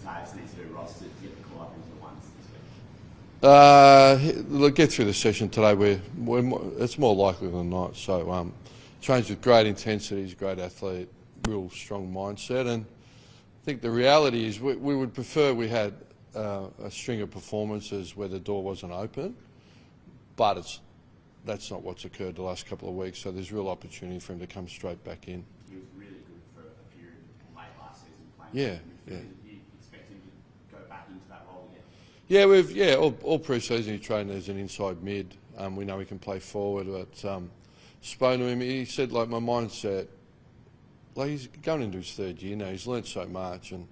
Matthias needs to be rostered to get the call up into the ones this week? Look, get through the session today. It's more likely than not. So, trains with great intensity, he's a great athlete, real strong mindset, and I think the reality is we would prefer we had a string of performances where the door wasn't open, but that's not what's occurred the last couple of weeks. So there's real opportunity for him to come straight back in. He was really good for a period late last season playing. Yeah. Do you expect him to go back into that role again? Yeah, all pre-season he trained as an inside mid. We know he can play forward, but spoke to him. He said, like, my mindset, like, he's going into his third year now. He's learnt so much, and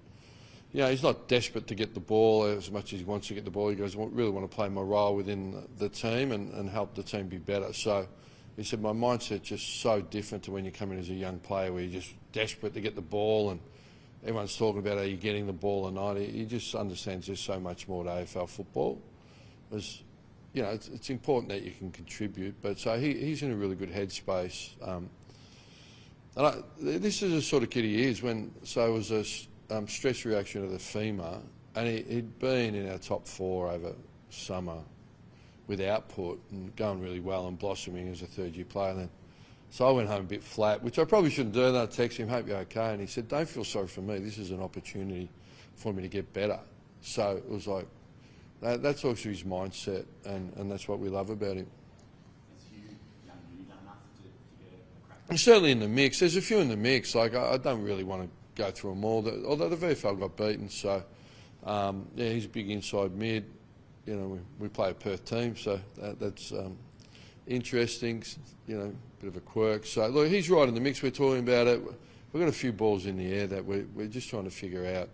he's not desperate to get the ball as much as he wants to get the ball. He goes, I really want to play my role within the team and help the team be better. So he said, my mindset's just so different to when you come in as a young player where you're just desperate to get the ball and everyone's talking about are you getting the ball or not. He just understands there's so much more to AFL football. It's important that you can contribute, but so he's in a really good headspace. This is the sort of kid he is. It was a stress reaction to the femur, and he'd been in our top 4 over summer with output and going really well and blossoming as a third-year player. And then, so I went home a bit flat, which I probably shouldn't do. And I texted him, hope you're okay. And he said, don't feel sorry for me. This is an opportunity for me to get better. So it was like, that's also his mindset, and that's what we love about him. He's certainly in the mix. There's a few in the mix. Like, I don't really want to go through them all. Although the VFL got beaten, so he's a big inside mid. We play a Perth team, so that's interesting. Bit of a quirk. So look, he's right in the mix. We're talking about it. We've got a few balls in the air that we're just trying to figure out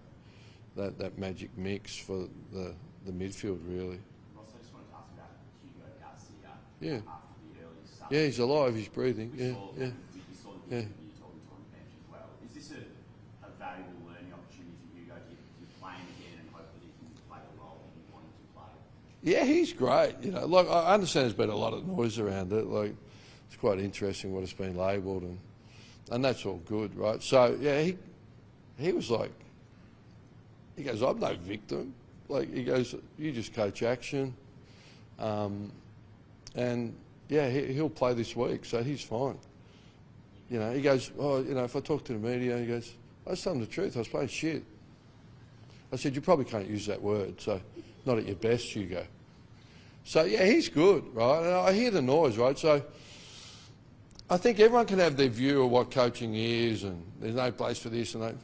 that magic mix for the midfield, really. I also just wanted to ask about Hugo Garcia. Yeah. After the early start. Yeah, he's alive. He's breathing. We saw the Yeah. interview talking to on the bench as well. Is this a valuable learning opportunity for Hugo to play him again and hope that he can play the role that he wanted to play? Yeah, he's great. Like, I understand there's been a lot of noise around it. Like, it's quite interesting what it's been labelled, and that's all good, right? So yeah, he was like, he goes, I'm no victim. Like, he goes, you just coach action, and yeah, he'll play this week, so he's fine. He goes, if I talk to the media, he goes, I was telling the truth, I was playing shit. I said, you probably can't use that word, so not at your best, Hugo. So yeah, he's good, right? And I hear the noise, right? So I think everyone can have their view of what coaching is, and there's no place for this and that.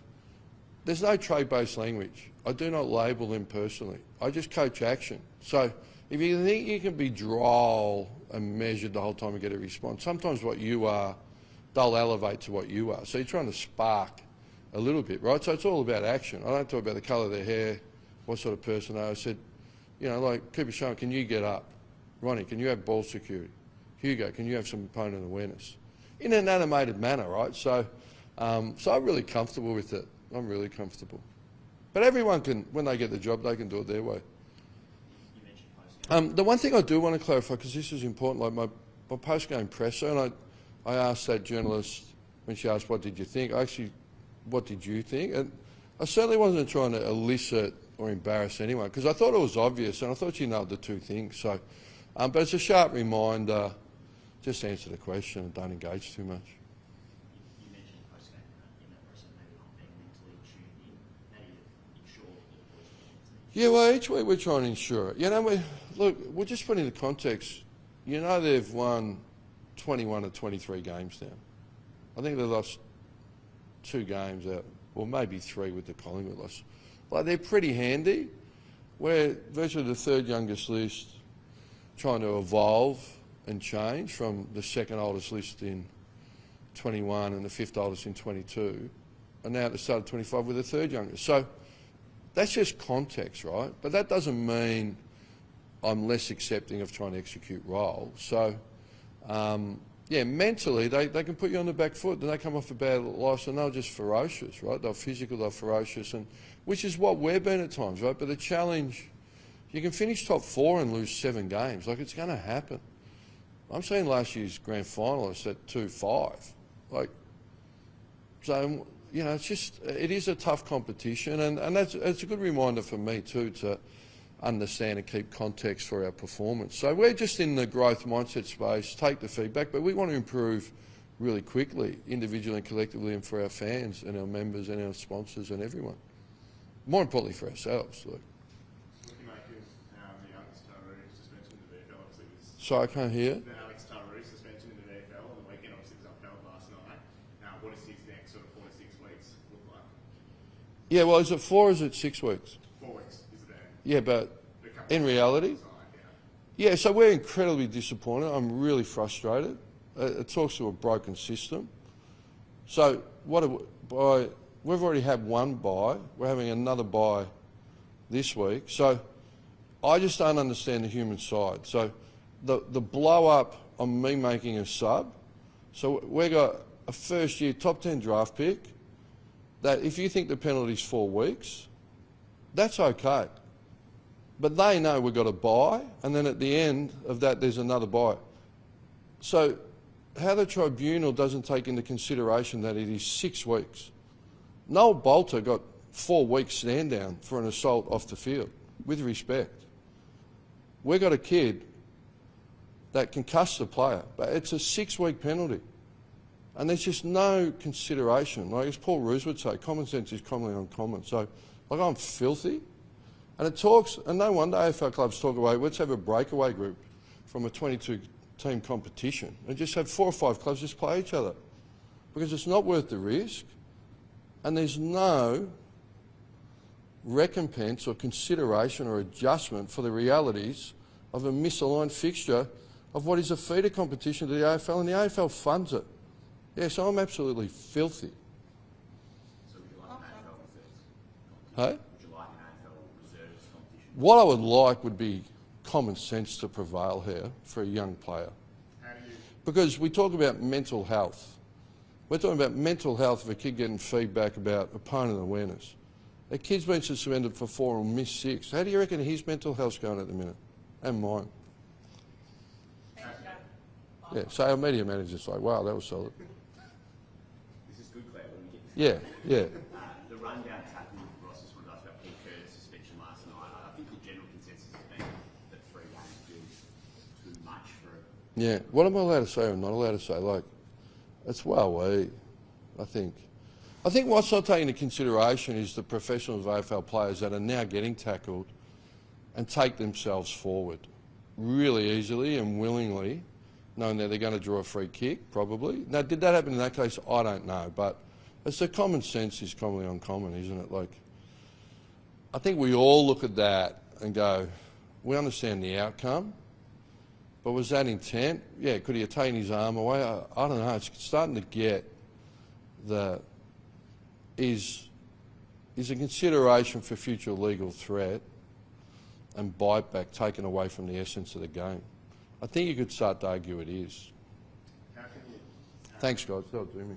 There's no trade-based language. I do not label them personally. I just coach action. So if you think you can be droll and measured the whole time and get a response, sometimes what you are, they'll elevate to what you are. So you're trying to spark a little bit, right? So it's all about action. I don't talk about the colour of their hair, what sort of person they are. I said, like Cooper Sharma, can you get up? Ronnie, can you have ball security? Hugo, can you have some opponent awareness? In an animated manner, right? So I'm really comfortable with it. I'm really comfortable. But everyone can, when they get the job, they can do it their way. The one thing I do want to clarify, because this is important, like my post-game presser, and I asked that journalist when she asked, what did you think? What did you think? And I certainly wasn't trying to elicit or embarrass anyone, because I thought it was obvious, and I thought she nailed the two things. So, but it's a sharp reminder, just answer the question and don't engage too much. You mentioned post-game in that process, maybe not being mentally tuned in. How do you ensure that Yeah, well, each week we're trying to ensure it. Look, we'll just put into context, they've won 21 of 23 games now. I think they lost 2 games out, or maybe 3 with the Collingwood loss. Like, they're pretty handy. We're virtually the 3rd youngest list, trying to evolve and change from the 2nd oldest list in 21 and the 5th oldest in 22, and now at the start of 25 we're the 3rd youngest. So that's just context, right? But that doesn't mean I'm less accepting of trying to execute role. So yeah, mentally they can put you on the back foot, then they come off a bad loss and they're just ferocious, right? They're physical, they're ferocious, and which is what we've been at times, right? But the challenge, you can finish top 4 and lose 7 games. Like, it's going to happen. I'm seeing last year's grand finalists at 2-5. Like, so you know, it is a tough competition, and that's a good reminder for me too to understand and keep context for our performance. So we're just in the growth mindset space, take the feedback, but we want to improve really quickly, individually and collectively, and for our fans and our members and our sponsors and everyone. More importantly for ourselves. Look. What do you make of the Alex Taruru suspension in the VFL? Obviously, was Sorry, I can't hear. the Alex Taruru suspension in the VFL on the weekend obviously was upheld last night. What does his next sort of 4 to 6 weeks look like? Yeah, well, is it 4 or is it 6 weeks? 4 weeks is the ban. Yeah, but in reality, yeah, so we're incredibly disappointed. I'm really frustrated. It talks to a broken system. So we've already had one bye. We're having another bye this week. So I just don't understand the human side. So the blow up on me making a sub. So we got a first year top 10 draft pick that if you think the penalty's 4 weeks, that's okay. But they know we've got a bye, and then at the end of that there's another bye. So how the tribunal doesn't take into consideration that it is 6 weeks. Noel Bolter got 4 weeks stand down for an assault off the field, with respect. We've got a kid that concussed the player, but it's a 6-week penalty. And there's just no consideration. Like as Paul Roos would say, common sense is commonly uncommon. So like I'm filthy. And it talks, and no wonder AFL clubs talk about, let's have a breakaway group from a 22-team competition and just have 4 or 5 clubs just play each other. Because it's not worth the risk, and there's no recompense or consideration or adjustment for the realities of a misaligned fixture of what is a feeder competition to the AFL, and the AFL funds it. Yeah, so I'm absolutely filthy. So would you like an AFL reserves competition? Hey? Would you like an AFL reserves competition? What I would like would be common sense to prevail here for a young player. How do you... Because we talk about mental health. We're talking about mental health of a kid getting feedback about opponent awareness. A kid's been suspended for 4 and missed 6. How do you reckon his mental health's going at the minute? And mine. Yeah, so our media manager's like, wow, that was solid. This is good, Claire, when we get this. Yeah, yeah. The rundown tackle with Ross just wanted to ask about Pete Curtis' suspension last night. I think the general consensus has been that 3 games feels too much for a... Yeah, what am I allowed to say or not allowed to say? Like, it's well-we, I think. I think what's not taken into consideration is the professionals of AFL players that are now getting tackled and take themselves forward really easily and willingly, knowing that they're going to draw a free kick, probably. Now, did that happen in that case? I don't know, but it's the common sense is commonly uncommon, isn't it? Like, I think we all look at that and go, we understand the outcome, but was that intent? Yeah, could he have taken his arm away? I don't know. It's starting to get the... is a consideration for future legal threat and bite back taken away from the essence of the game. I think you could start to argue it is. How can you... Thanks, guys. That'll do me.